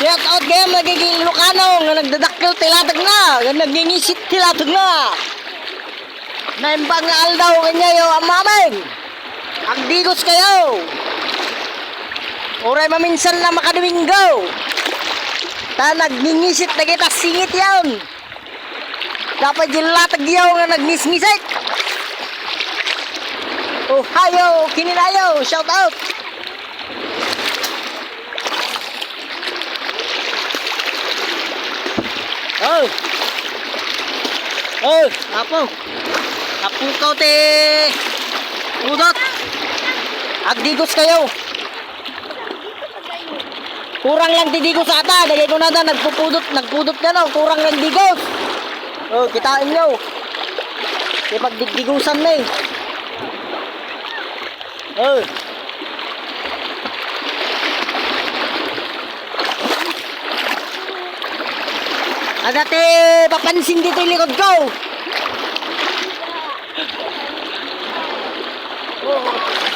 Shout out kayo magiging Ilocano nga nagdadakil tilatag na, nga nagingisit tilatag na. Naimbang nga aldaw kanya yo amamin. Agdigos kayo. Oray maminsan na makaduminggo. Ta nagningisit na kita singit yawn. Dapat jilatag yaw nga nagnisngisit. Ohayo, kininayo, shout out. Oh. Oh, apo. Apukaw te. Udot. Agdigos kayo. Kurang lang didigos sa ata. Dagay ko na nagpudot na no. Kurang lang digos. Oh, kitain nyo. Ipagdigdigusan na eh. Oh. Agate, papansin dito yung likod ko. Oh.